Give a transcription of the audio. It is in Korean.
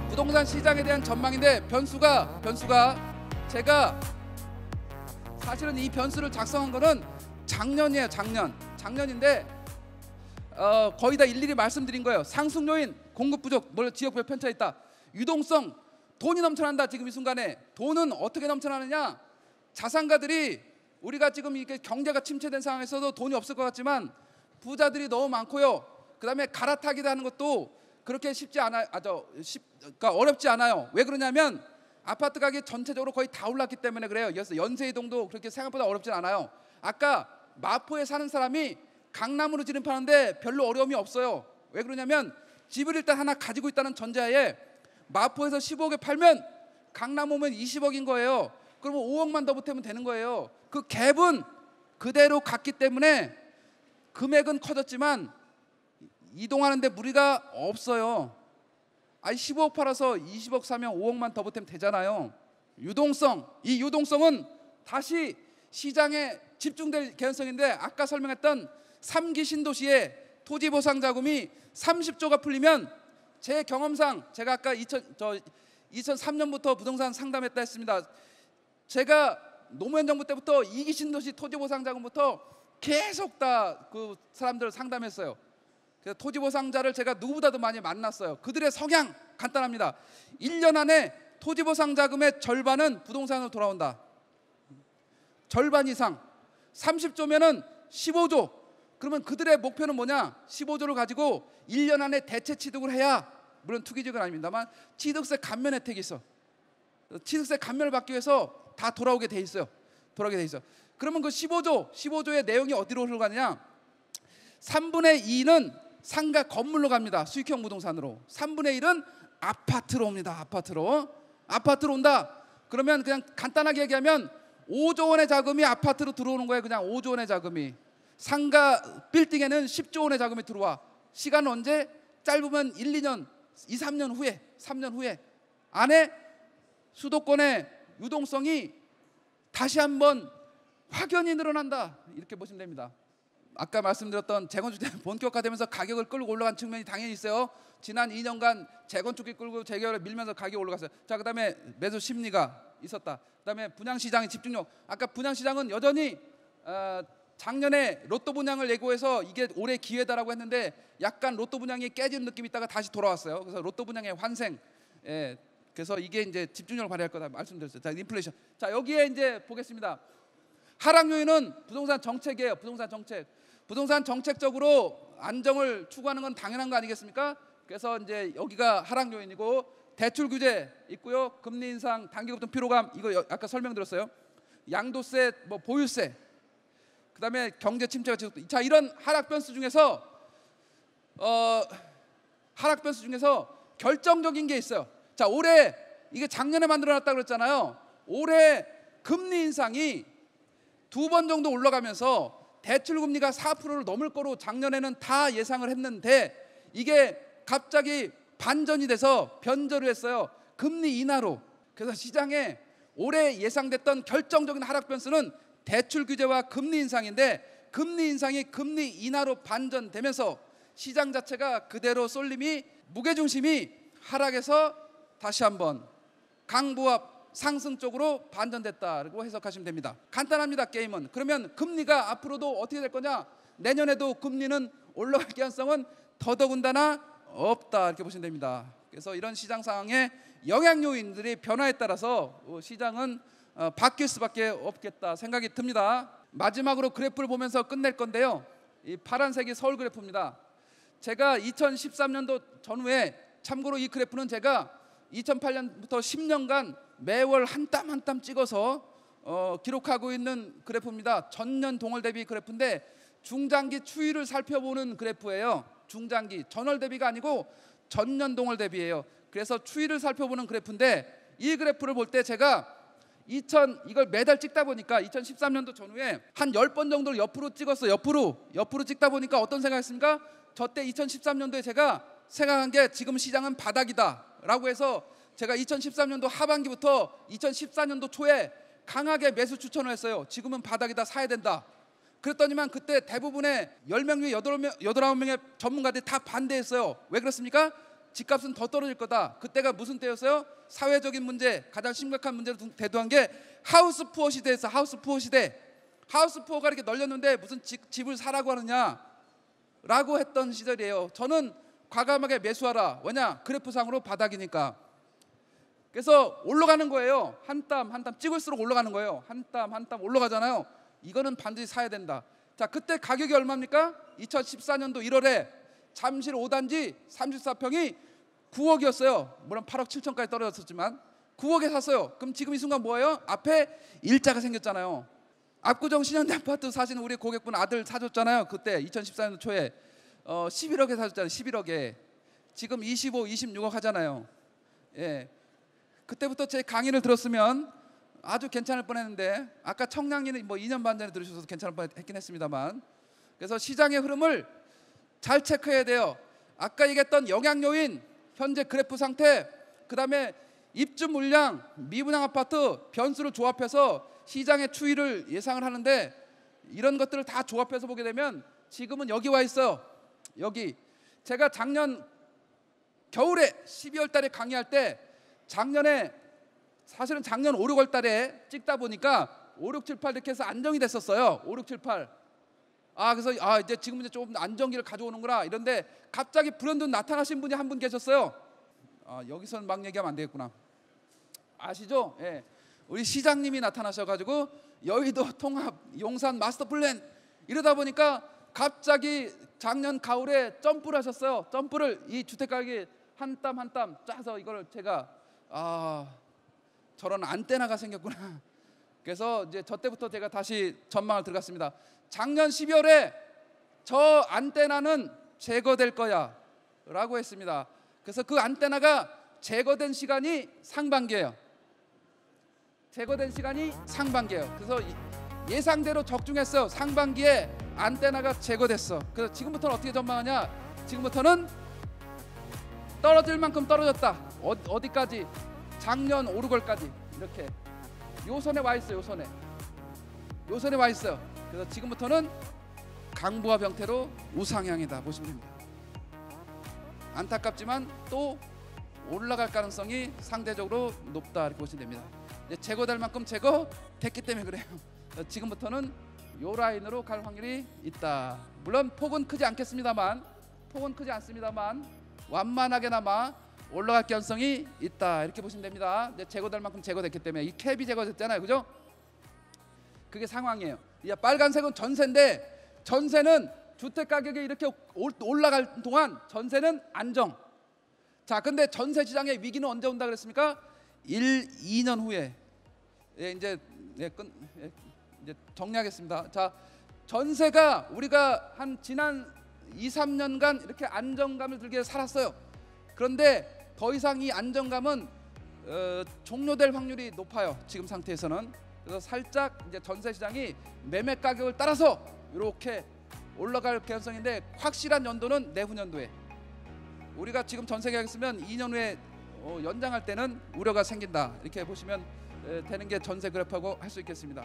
부동산 시장에 대한 전망인데 변수가 제가 사실은 이 변수를 작성한 거는 작년이에요. 작년인데 거의 다 일일이 말씀드린 거예요. 상승 요인, 공급 부족, 지역별 편차 있다. 유동성, 돈이 넘쳐난다. 지금 이 순간에 돈은 어떻게 넘쳐나느냐? 자산가들이 우리가 지금 이게 경제가 침체된 상황에서도 돈이 없을 것 같지만 부자들이 너무 많고요. 그다음에 갈아타기도 하는 것도 그렇게 쉽지 않아요. 그러니까 어렵지 않아요. 왜 그러냐면 아파트 가격이 전체적으로 거의 다 올랐기 때문에 그래요. 그래서 연세이동도 그렇게 생각보다 어렵진 않아요. 아까 마포에 사는 사람이 강남으로 진입하는데 별로 어려움이 없어요. 왜 그러냐면 집을 일단 하나 가지고 있다는 전제하에 마포에서 15억에 팔면 강남 오면 20억인 거예요. 그러면 5억만 더 보태면 되는 거예요. 그 갭은 그대로 갔기 때문에 금액은 커졌지만 이동하는데 무리가 없어요. 15억 팔아서 20억 사면 5억만 더 보태면 되잖아요. 유동성, 이 유동성은 다시 시장에 집중될 개연성인데 아까 설명했던 3기 신도시의 토지보상 자금이 30조가 풀리면 제 경험상 제가 아까 2003년부터 부동산 상담했다 했습니다. 제가 노무현 정부 때부터 2기 신도시 토지보상 자금부터 계속 다 그 사람들을 상담했어요. 그래서 토지보상자를 제가 누구보다도 많이 만났어요. 그들의 성향 간단합니다. 1년 안에 토지보상 자금의 절반은 부동산으로 돌아온다. 절반 이상. 30조면은 15조. 그러면 그들의 목표는 뭐냐? 15조를 가지고 1년 안에 대체 취득을 해야, 물론 투기직은 아닙니다만 취득세 감면 혜택이 있어. 취득세 감면을 받기 위해서 다 돌아오게 돼 있어요. 그러면 그 15조의 내용이 어디로 흘러가느냐? 3분의 2는 상가 건물로 갑니다. 수익형 부동산으로. 3분의 1은 아파트로 옵니다. 아파트로 온다. 그러면 그냥 간단하게 얘기하면 5조 원의 자금이 아파트로 들어오는 거예요. 그냥 5조 원의 자금이. 상가 빌딩에는 10조 원의 자금이 들어와. 시간은 언제? 짧으면 1, 2년, 2, 3년 후에, 3년 후에 안에 수도권의 유동성이 다시 한번 확연히 늘어난다. 이렇게 보시면 됩니다. 아까 말씀드렸던 재건축 본격화되면서 가격을 끌고 올라간 측면이 당연히 있어요. 지난 2년간 재건축이 끌고 재개발을 밀면서 가격이 올라갔어요. 자, 그다음에 매수 심리가 있었다. 그다음에 분양시장의 집중력. 아까 분양시장은 여전히 작년에 로또 분양을 예고해서 이게 올해 기회다라고 했는데 약간 로또 분양이 깨지는 느낌이 있다가 다시 돌아왔어요. 그래서 로또 분양의 환생. 그래서 이게 이제 집중력을 발휘할 거다 말씀드렸어요. 자, 인플레이션. 자, 여기에 이제 보겠습니다. 하락 요인은 부동산 정책이에요. 부동산 정책적으로 안정을 추구하는 건 당연한 거 아니겠습니까? 그래서 이제 여기가 하락 요인이고 대출 규제 있고요. 금리 인상, 단기 급등 피로감 이거 아까 설명드렸어요. 양도세, 보유세. 그다음에 경제 침체가 지속. 자, 이런 하락 변수 중에서 결정적인 게 있어요. 자, 올해 이게 작년에 만들어놨다 그랬잖아요. 올해 금리 인상이 2번 정도 올라가면서 대출 금리가 4%를 넘을 거로 작년에는 다 예상을 했는데 이게 갑자기 반전이 돼서 변절을 했어요. 금리 인하로. 그래서 시장에 올해 예상됐던 결정적인 하락 변수는 대출 규제와 금리 인상인데 금리 인상이 금리 인하로 반전되면서 시장 자체가 그대로 쏠림이 무게중심이 하락해서 다시 한번 강보합 상승 쪽으로 반전됐다고 해석하시면 됩니다. 간단합니다. 게임은. 그러면 금리가 앞으로도 어떻게 될 거냐? 내년에도 금리는 올라갈 가능성은 더더군다나 없다 이렇게 보시면 됩니다. 그래서 이런 시장 상황의 영향 요인들이 변화에 따라서 시장은 바뀔 수밖에 없겠다 생각이 듭니다. 마지막으로 그래프를 보면서 끝낼 건데요. 이 파란색이 서울 그래프입니다. 제가 2013년도 전후에 참고로 이 그래프는 제가 2008년부터 10년간 매월 한 땀 한 땀 찍어서 기록하고 있는 그래프입니다. 전년 동월 대비 그래프인데 중장기 추이를 살펴보는 그래프예요. 중장기, 전월 대비가 아니고 전년 동월 대비예요. 그래서 추이를 살펴보는 그래프인데 이 그래프를 볼 때 제가 이걸 매달 찍다 보니까 2013년도 전후에 한 10번 정도를 옆으로 찍었어요. 옆으로 찍다 보니까 어떤 생각했습니까? 저때 2013년도에 제가 생각한 게 지금 시장은 바닥이다 라고 해서 제가 2013년도 하반기부터 2014년도 초에 강하게 매수 추천을 했어요. 지금은 바닥이다, 사야 된다. 그랬더니만 그때 대부분의 10명 중에 8명, 9명의 전문가들이 다 반대했어요. 왜 그렇습니까? 집값은 더 떨어질 거다. 그때가 무슨 때였어요? 사회적인 문제, 가장 심각한 문제로 대두한 게 하우스 푸어 시대였어. 하우스 푸어 시대. 하우스 푸어가 이렇게 널렸는데 무슨 집을 사라고 하느냐 라고 했던 시절이에요. 저는 과감하게 매수하라. 왜냐? 그래프상으로 바닥이니까. 그래서 올라가는 거예요. 한 땀 한 땀 찍을수록 올라가는 거예요. 한 땀 한 땀 올라가잖아요. 이거는 반드시 사야 된다. 자, 그때 가격이 얼마입니까? 2014년도 1월에 잠실 5단지 34평이 9억이었어요. 물론 8억 7천까지 떨어졌었지만 9억에 샀어요. 그럼 지금 이 순간 뭐예요? 앞에 일자가 생겼잖아요. 압구정 신현대 아파트 사시는 우리 고객분 아들 사줬잖아요. 그때 2014년 초에 11억에 사줬잖아요. 11억에. 지금 25, 26억 하잖아요. 예. 그때부터 제 강의를 들었으면 아주 괜찮을 뻔했는데, 아까 청량리는 뭐 2년 반 전에 들으셔서 괜찮을 뻔했긴 했습니다만, 그래서 시장의 흐름을 잘 체크해야 돼요. 아까 얘기했던 영향 요인, 현재 그래프 상태, 그 다음에 입주 물량, 미분양 아파트 변수를 조합해서 시장의 추이를 예상을 하는데, 이런 것들을 다 조합해서 보게 되면 지금은 여기 와 있어요. 여기 제가 작년 겨울에 12월 달에 강의할 때, 사실은 작년 5, 6월 달에 찍다 보니까 5, 6, 7, 8 이렇게 해서 안정이 됐었어요. 5, 6, 7, 8. 그래서 이제 지금 이제 좀 안정기를 가져오는구나. 이런데 갑자기 불현듯 나타나신 분이 한 분 계셨어요. 여기서는 막 얘기하면 안 되겠구나. 아시죠? 예. 우리 시장님이 나타나셔가지고 여의도 통합 용산 마스터 플랜 이러다 보니까 갑자기 작년 가을에 점프를 하셨어요. 점프를 이 주택 가격이 한 땀 한 땀 짜서 이걸 제가 저런 안테나가 생겼구나. 그래서 이제 저 때부터 제가 다시 전망을 들어갔습니다. 작년 12월에 저 안테나는 제거될 거야 라고 했습니다. 그래서 그 안테나가 제거된 시간이 상반기예요. 제거된 시간이 상반기예요. 그래서 예상대로 적중했어요. 상반기에 안테나가 제거됐어. 그래서 지금부터는 어떻게 전망하냐? 지금부터는 떨어질 만큼 떨어졌다. 어디까지? 작년 5, 6월까지 이렇게 요 선에 와 있어요. 요 선에 와 있어요. 그래서 지금부터는 강보합 형태로 우상향이다 보시면 됩니다. 안타깝지만 또 올라갈 가능성이 상대적으로 높다 이렇게 보시면 됩니다. 이제 제거될 만큼 제거됐기 때문에 그래요. 지금부터는 요 라인으로 갈 확률이 있다. 물론 폭은 크지 않습니다만 완만하게나마 올라갈 가능성이 있다 이렇게 보시면 됩니다. 이제 제거될 만큼 제거됐기 때문에 이 캡이 제거됐잖아요, 그죠? 그게 상황이에요. 이 빨간색은 전세인데, 전세는 주택 가격이 이렇게 올라갈 동안 전세는 안정. 자, 근데 전세 시장의 위기는 언제 온다 그랬습니까? 2년 후에. 이제 정리하겠습니다. 자, 전세가 우리가 한 지난 2, 3년간 이렇게 안정감을 들게 살았어요. 그런데 더 이상 이 안정감은 종료될 확률이 높아요. 지금 상태에서는. 그래서 살짝 이제 전세 시장이 매매 가격을 따라서 이렇게 올라갈 가능성인데, 확실한 연도는 내후년도에. 우리가 지금 전세 계약 쓰면 2년 후에 연장할 때는 우려가 생긴다 이렇게 보시면 되는 게 전세 그래프하고 할 수 있겠습니다.